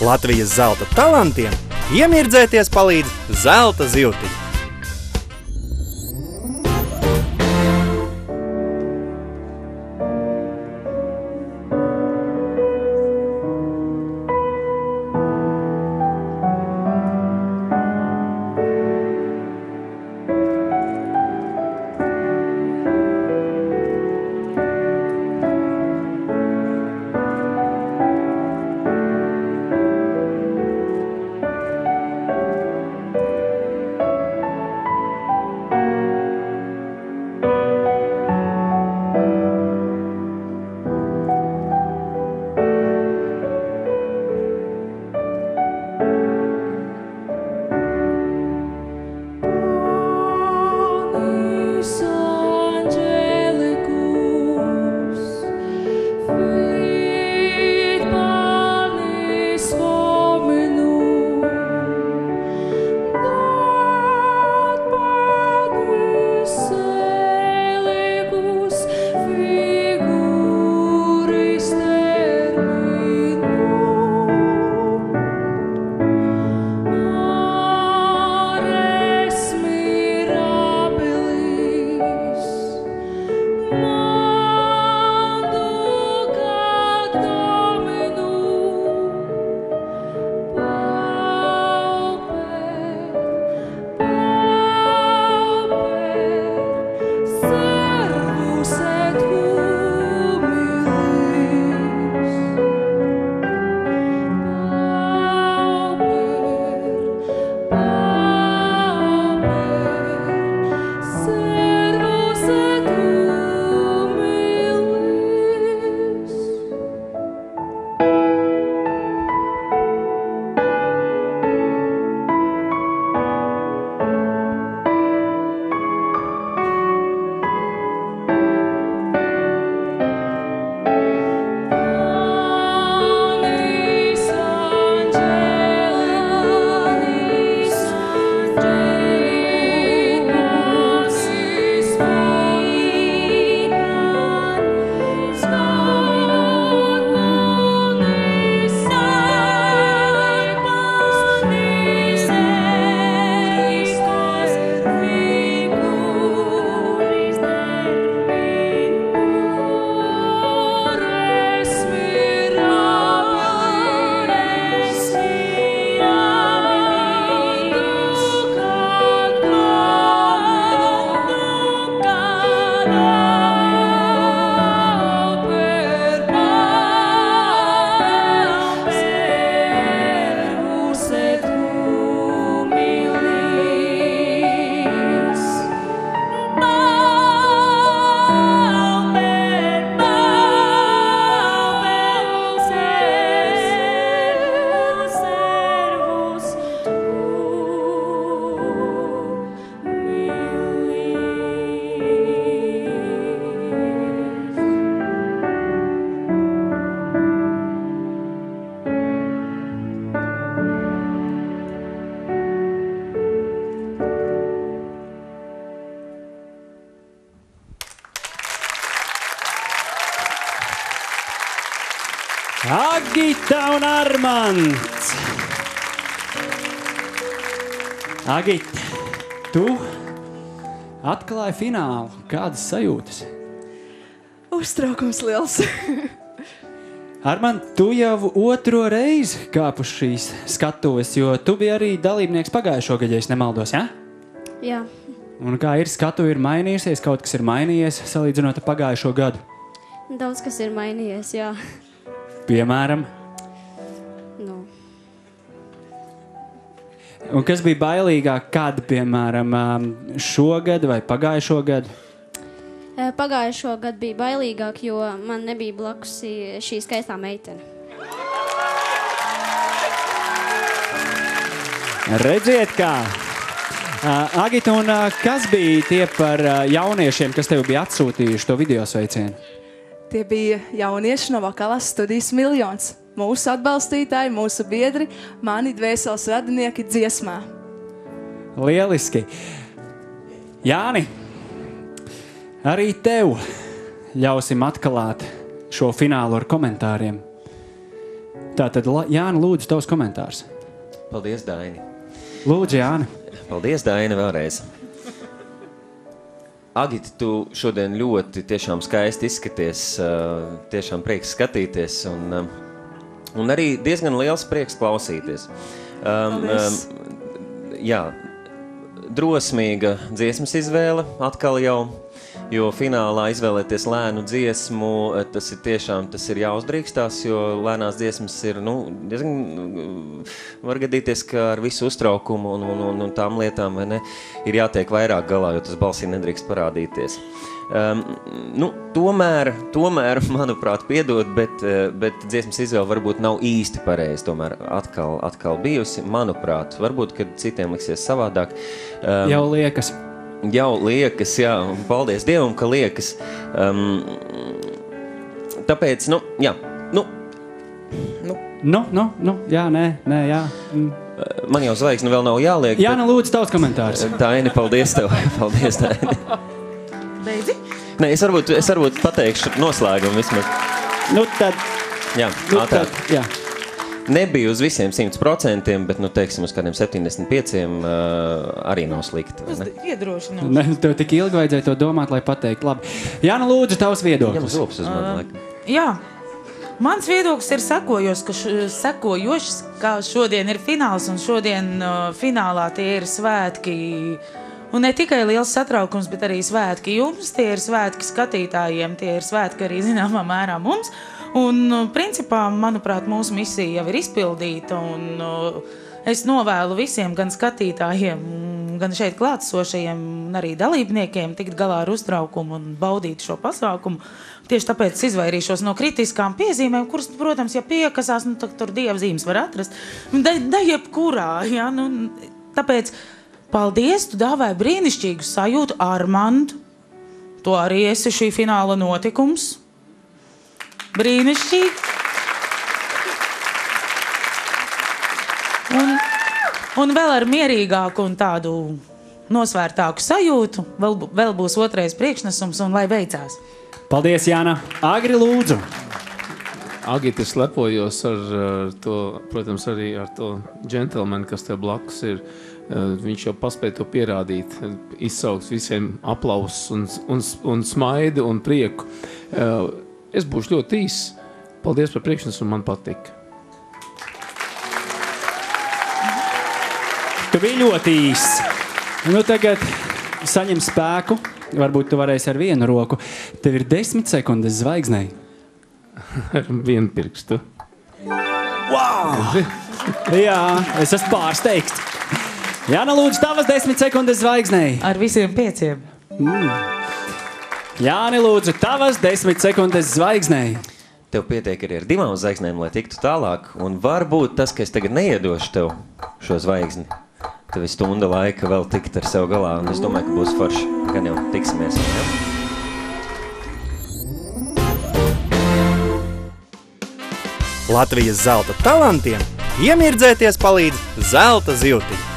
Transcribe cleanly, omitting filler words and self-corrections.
Latvijas zelta talantiem iemirdzēties palīdz zelta zivtiņa. Agita un Armands. Agita, tu atklāji finālu. Kādas sajūtas? Uztraukums liels. Armand, tu jau otro reizi kāpu šīs skatuves, jo tu biji arī dalībnieks pagājušo gadu, ja es nemaldos, ja? Jā. Un kā ir, skatuve ir mainījusies, kaut kas ir mainījies salīdzinot ar pagājušo gadu? Daudz kas ir mainījies, jā. Piemēram? Nu. Un kas bija bailīgāk, kad, piemēram, šogad vai pagājušo gadu? Pagājušo gadu bija bailīgāk, jo man nebija blakus šī skaistā meitene. Redziet, kā! Agita, un kas bija tie par jauniešiem, kas tev bija atsūtījuši to video sveicienu? Tie bija jaunieši no Vokālās studijas Miljons. Mūsu atbalstītāji, mūsu biedri, mani dvēseles radinieki dziesmā. Lieliski! Jāni, arī tev ļausim atklāt šo finālu ar komentāriem. Tātad, Jāni, lūdzu, tavs komentārs. Paldies, Daini. Lūdzu, Jāni. Paldies, Daini, vēlreiz. Agita, tu šodien ļoti tiešām skaisti izskaties, tiešām prieks skatīties un arī diezgan liels prieks klausīties. Jā, drosmīga dziesmas izvēle atkal jau, jo finālā izvēlēties lēnu dziesmu, tas ir jāuzdrīkstās, jo lēnās dziesmas ir, diezgan var gadīties, ka ar visu uztraukumu un tām lietām, vai ne, ir jātiek vairāk galā, jo tas balsī nedrīkst parādīties. Tomēr, manuprāt, piedod, bet dziesmas izvēle varbūt nav īsti pareizi, tomēr atkal bijusi, manuprāt, varbūt, kad citiem liksies savādāk. Jau liekas. Jau liekas, jā, un paldies Dievam, ka liekas. Tāpēc, jā. Jā, nē, jā. Man jau zvaigzne vēl nav jāliek. Jāna, lūdzu, tavs komentārs. Daini, paldies tev. Paldies, Daini. Beidzi? Nē, es varbūt pateikšu noslēgumu vismaz. Tad. Jā, ātrāk. Jā. Nebija uz visiem 100%, bet, teiksim, uz kādiem 75% arī nav slikti. Iedrošinoši. Tev tik ilgi vajadzēja to domāt, lai pateikt. Labi. Jāna, lūdzu, tavs viedoklis. Ņem zops uz mani, laikam. Jā. Mans viedoklis ir sekojošs, kā šodien ir fināls, un šodien finālā tie ir svētki. Un ne tikai liels satraukums, bet arī svētki jums, tie ir svētki skatītājiem, tie ir svētki arī zināmā mērā mums. Un, principā, manuprāt, mūsu misija jau ir izpildīta, un es novēlu visiem, gan skatītājiem, gan šeit klātsošajiem, un arī dalībniekiem tikt galā ar uztraukumu un baudīt šo pasākumu. Tieši tāpēc es izvairīšos no kritiskām piezīmēm, kuras, protams, ja piekasās, tad tur dievzīmes var atrast. Da jebkurā, ja, tāpēc paldies, tu dāvāji brīnišķīgu sajūtu, Armand. Tu arī esi šī fināla notikums. Brīnišķīgi. Un vēl ar mierīgāku un tādu nosvērtāku sajūtu. Vēl būs otrais priekšnesums un lai veicās. Paldies, Jāna. Agri, lūdzu. Agita, es lepojos ar to, protams, arī ar to džentelmeni, kas tev blakus ir. Viņš jau paspēja to pierādīt, izsaukt visiem aplausus un smaidu un prieku. Es būšu ļoti īss. Paldies par priekšnesumu, man patika. Tu biji ļoti īss. Tagad saņem spēku. Varbūt tu varēsi ar vienu roku. Tev ir 10 sekundes zvaigznei. Ar vienu pirkstu. Wow! Jā, es esmu pārsteigts. Jāna, lūdzu, tavas 10 sekundes zvaigznei. Ar visiem 5. Jāni, lūdzu, tavas 10 sekundes zvaigznei. Tev pietiek arī ar 2 zvaigznēm, lai tiktu tālāk. Un varbūt tas, ka es tagad neiedošu tev šo zvaigzni, tev ir stunda laika vēl tikt ar sev galā. Un es domāju, ka būs forši. Gan jau tiksimies. Ja? Latvijas zelta talantiem iemirdzēties palīdz zelta zivtiņa.